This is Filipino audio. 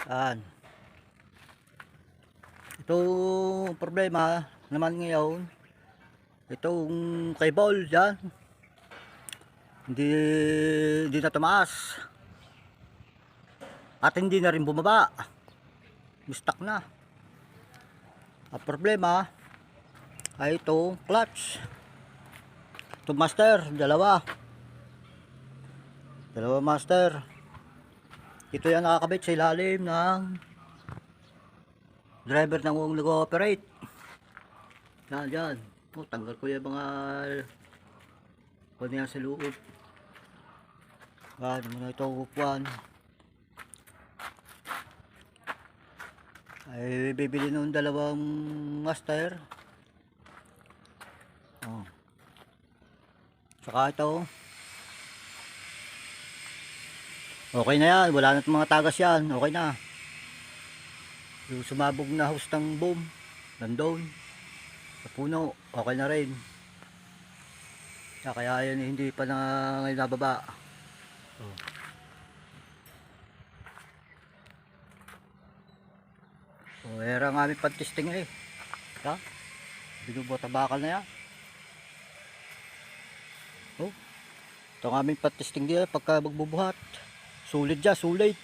Yan. Itong problema naman ngayon, itong cable yan, hindi na tumaas at hindi na rin bumaba, stuck na. Ang problema ay itong clutch, itong master, dalawa master. Ito yan nakakabit sa ilalim ng driver ng nag-ooperate. Yan. Tanggal ko yung mga kanya sa loob. Yan, muna ito upuan. Ay bibili ng dalawang master. Saka ito. Okay na yan, wala na mga tagas yan, okay na. Yung sumabog na house ng boom, nandun sa puno, okay na rin. Kaya yan hindi pa na ngayon nababa. Era nga aming pag-testing eh. Binubota bakal na yan. Ito ang aming pag-testing din pagka magbubuhat. Sulit dyan, sulit.